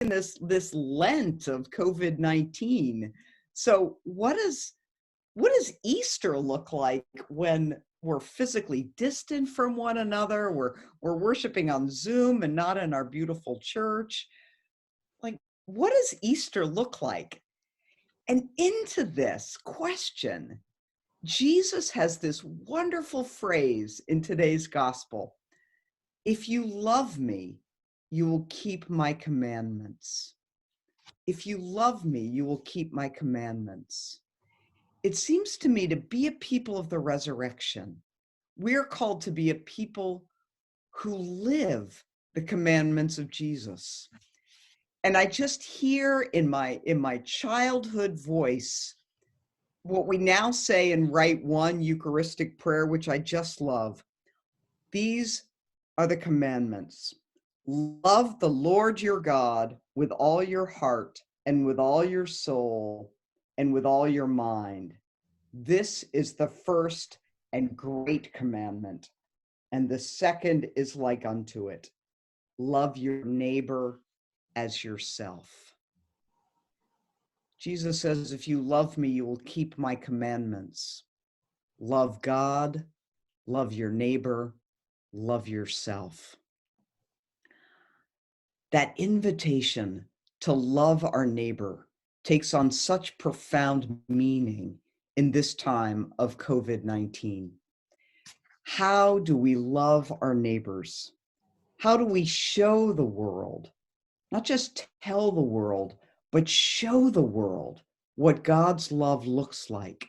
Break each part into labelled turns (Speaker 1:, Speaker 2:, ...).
Speaker 1: in this Lent of COVID-19. So what does Easter look like when we're physically distant from one another? We're worshiping on Zoom and not in our beautiful church. Like, what does Easter look like? And into this question, Jesus has this wonderful phrase in today's gospel. If you love me, you will keep my commandments. If you love me, you will keep my commandments. It seems to me to be a people of the resurrection, we're called to be a people who live the commandments of Jesus. And I just hear in my childhood voice what we now say in Rite One Eucharistic prayer, which I just love. These are the commandments. Love the Lord your God with all your heart and with all your soul and with all your mind. This is the first and great commandment. And the second is like unto it. Love your neighbor as yourself. Jesus says, if you love me, you will keep my commandments. Love God, love your neighbor, love yourself. That invitation to love our neighbor takes on such profound meaning in this time of COVID-19. How do we love our neighbors? How do we show the world, not just tell the world, but show the world what God's love looks like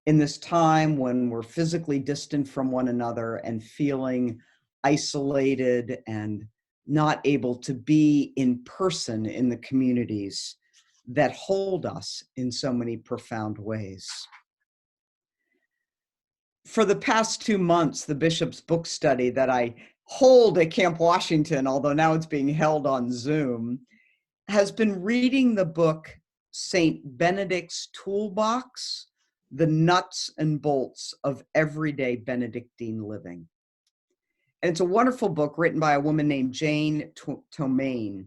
Speaker 1: in this time when we're physically distant from one another and feeling isolated and not able to be in person in the communities that hold us in so many profound ways. For the past 2 months, the Bishop's book study that I hold at Camp Washington, although now it's being held on Zoom, has been reading the book St. Benedict's Toolbox, The Nuts and Bolts of Everyday Benedictine Living. And it's a wonderful book written by a woman named Jane Tomaine.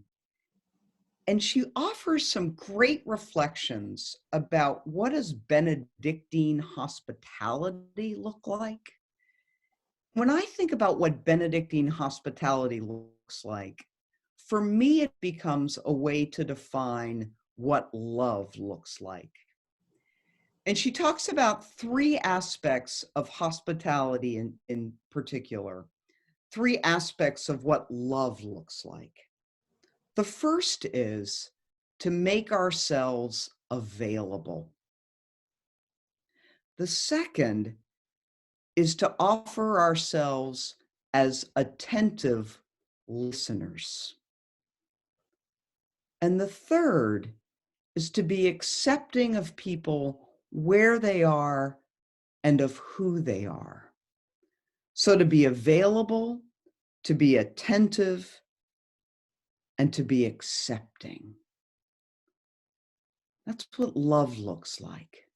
Speaker 1: And she offers some great reflections about what does Benedictine hospitality look like? When I think about what Benedictine hospitality looks like, for me, it becomes a way to define what love looks like. And she talks about 3 aspects of hospitality in particular, 3 aspects of what love looks like. The first is to make ourselves available. The second is to offer ourselves as attentive listeners. And the third is to be accepting of people where they are and of who they are. So to be available, to be attentive, and to be accepting. That's what love looks like.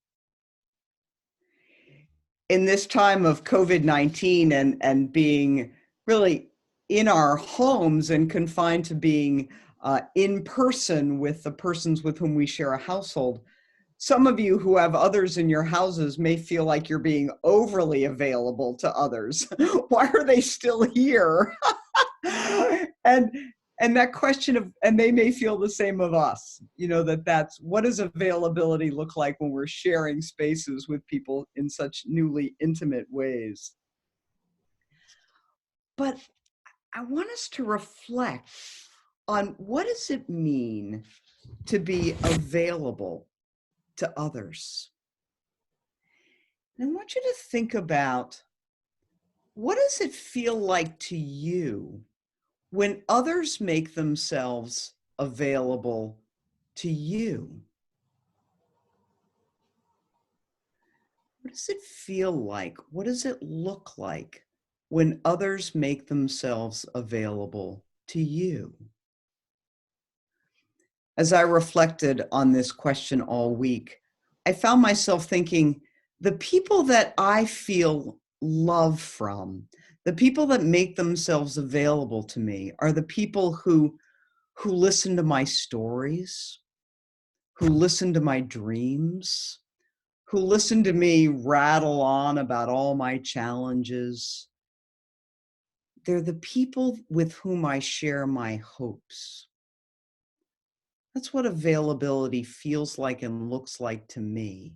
Speaker 1: In this time of COVID-19 and being really in our homes and confined to being in person with the persons with whom we share a household, some of you who have others in your houses may feel like you're being overly available to others. Why are they still here? And that question of, and they may feel the same of us, you know, that's what does availability look like when we're sharing spaces with people in such newly intimate ways? But I want us to reflect on what does it mean to be available to others? And I want you to think about, what does it feel like to you when others make themselves available to you? What does it feel like? What does it look like when others make themselves available to you? As I reflected on this question all week, I found myself thinking, the people that I feel love from, the people that make themselves available to me, are the people who who listen to my stories, who listen to my dreams, who listen to me rattle on about all my challenges. They're the people with whom I share my hopes. That's what availability feels like and looks like to me.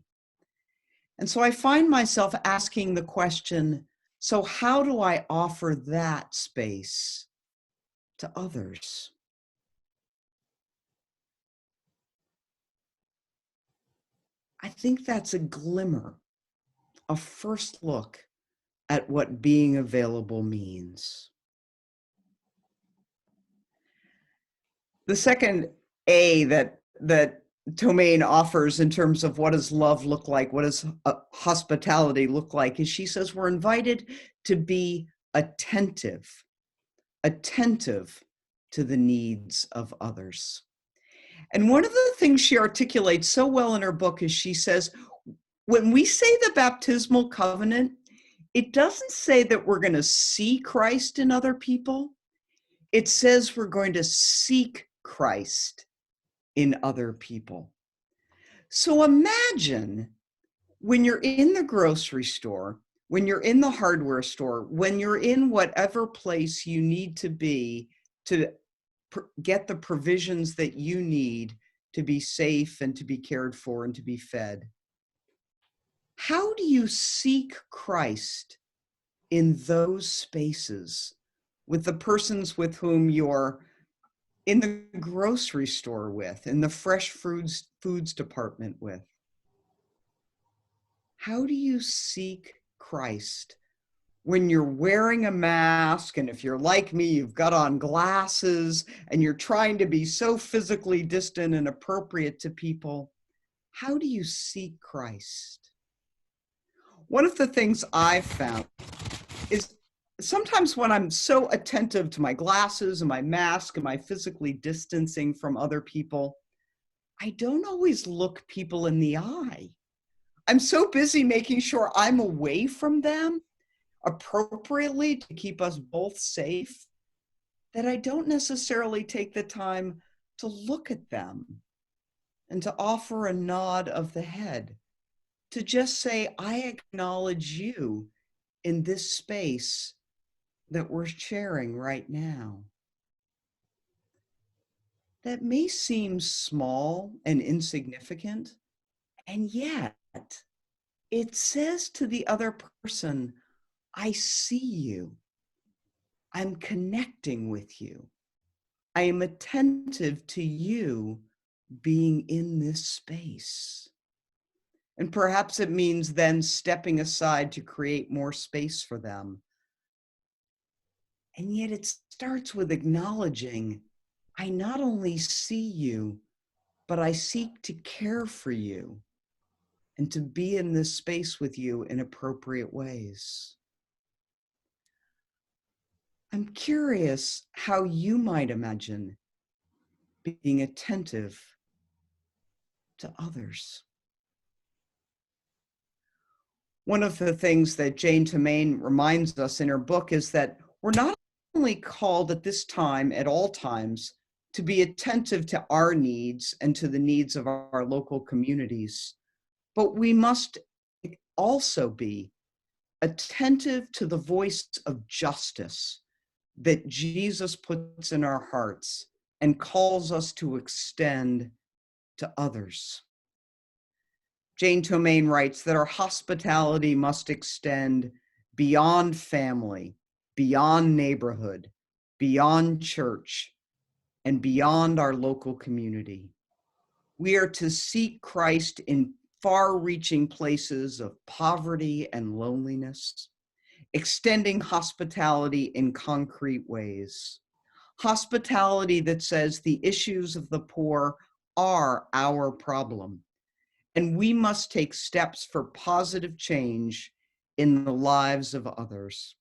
Speaker 1: And so I find myself asking the question, so how do I offer that space to others? I think that's a glimmer, a first look at what being available means. The second A that Tomaine offers in terms of what does love look like, what does hospitality look like, is she says we're invited to be attentive to the needs of others. And one of the things she articulates so well in her book is she says, when we say the baptismal covenant, it doesn't say that we're going to see Christ in other people. It says we're going to seek Christ in other people. So imagine when you're in the grocery store, when you're in the hardware store, when you're in whatever place you need to be to get the provisions that you need to be safe and to be cared for and to be fed. How do you seek Christ in those spaces with the persons with whom you're in the grocery store with, in the fresh foods department with? How do you seek Christ when you're wearing a mask, and if you're like me, you've got on glasses, and you're trying to be so physically distant and appropriate to people? How do you seek Christ? One of the things I've found is sometimes when I'm so attentive to my glasses and my mask and my physically distancing from other people, I don't always look people in the eye. I'm so busy making sure I'm away from them appropriately to keep us both safe that I don't necessarily take the time to look at them and to offer a nod of the head, to just say, I acknowledge you in this space that we're sharing right now. That may seem small and insignificant, and yet it says to the other person, I see you. I'm connecting with you. I am attentive to you being in this space. And perhaps it means then stepping aside to create more space for them. And yet it starts with acknowledging, I not only see you, but I seek to care for you and to be in this space with you in appropriate ways. I'm curious how you might imagine being attentive to others. One of the things that Jane Tomaine reminds us in her book is that we're not only called at this time, at all times, to be attentive to our needs and to the needs of our local communities, but we must also be attentive to the voice of justice that Jesus puts in our hearts and calls us to extend to others. Jane Tomaine writes that our hospitality must extend beyond family, beyond neighborhood, beyond church, and beyond our local community. We are to seek Christ in far-reaching places of poverty and loneliness, extending hospitality in concrete ways. Hospitality that says the issues of the poor are our problem, and we must take steps for positive change in the lives of others.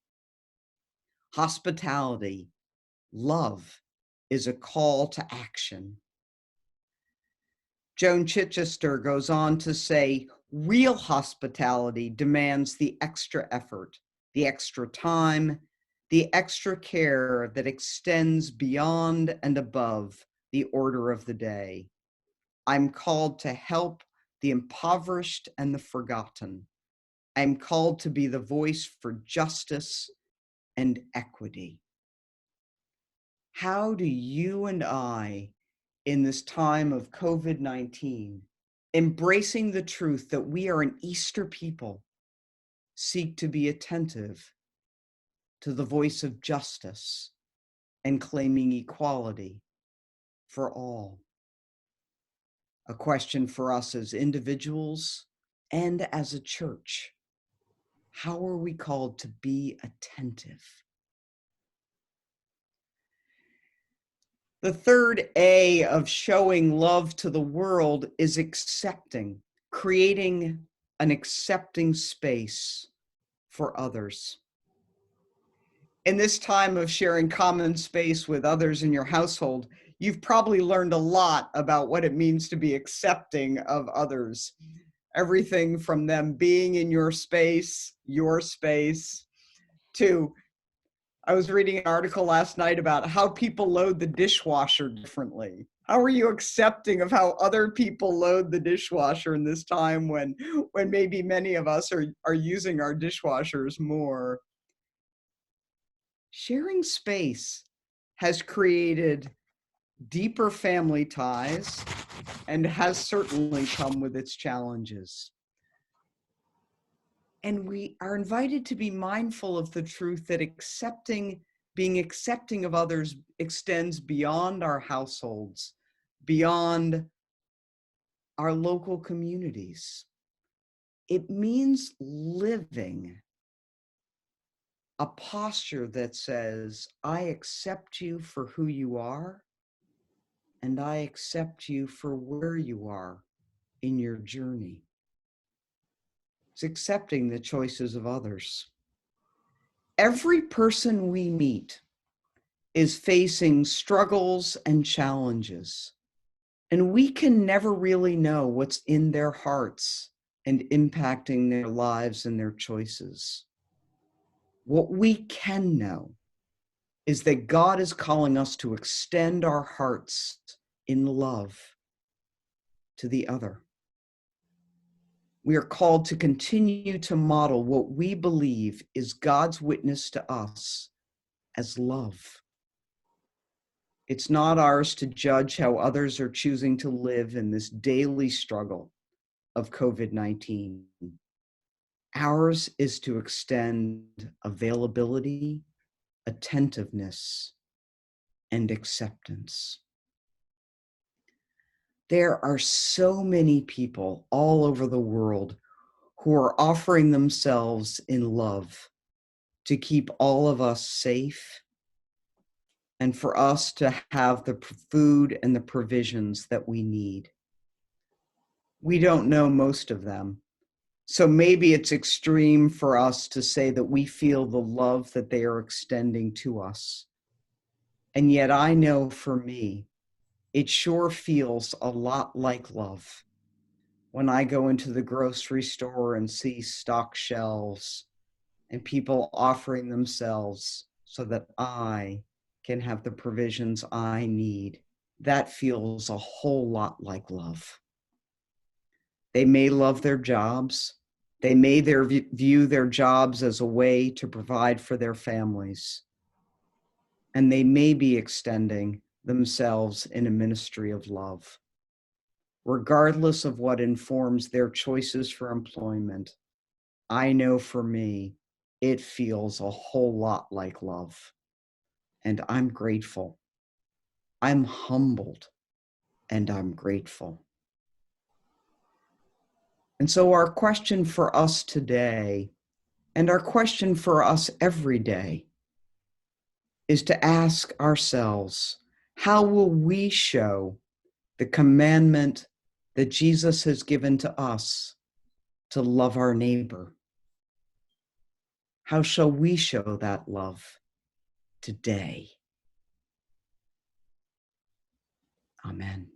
Speaker 1: Hospitality, love, is a call to action. Joan Chichester goes on to say, real hospitality demands the extra effort, the extra time, the extra care that extends beyond and above the order of the day. I'm called to help the impoverished and the forgotten. I'm called to be the voice for justice and equity. How do you and I, in this time of COVID-19, embracing the truth that we are an Easter people, seek to be attentive to the voice of justice and claiming equality for all? A question for us as individuals and as a church. How are we called to be attentive? The third A of showing love to the world is accepting, creating an accepting space for others. In this time of sharing common space with others in your household, you've probably learned a lot about what it means to be accepting of others. Everything from them being in your space, to I was reading an article last night about how people load the dishwasher differently. How are you accepting of how other people load the dishwasher in this time when maybe many of us are using our dishwashers more? Sharing space has created deeper family ties and has certainly come with its challenges. And we are invited to be mindful of the truth that being accepting of others extends beyond our households, beyond our local communities. It means living a posture that says, I accept you for who you are, and I accept you for where you are in your journey. It's accepting the choices of others. Every person we meet is facing struggles and challenges, and we can never really know what's in their hearts and impacting their lives and their choices. What we can know is that God is calling us to extend our hearts in love to the other. We are called to continue to model what we believe is God's witness to us as love. It's not ours to judge how others are choosing to live in this daily struggle of COVID-19. Ours is to extend availability, attentiveness, and acceptance. There are so many people all over the world who are offering themselves in love to keep all of us safe and for us to have the food and the provisions that we need. We don't know most of them. So maybe it's extreme for us to say that we feel the love that they are extending to us. And yet I know for me, it sure feels a lot like love when I go into the grocery store and see stocked shelves and people offering themselves so that I can have the provisions I need. That feels a whole lot like love. They may love their jobs. They may view their jobs as a way to provide for their families. And they may be extending themselves in a ministry of love. Regardless of what informs their choices for employment, I know for me, it feels a whole lot like love. And I'm grateful. I'm humbled, and I'm grateful. And so our question for us today, and our question for us every day, is to ask ourselves, how will we show the commandment that Jesus has given to us to love our neighbor? How shall we show that love today? Amen.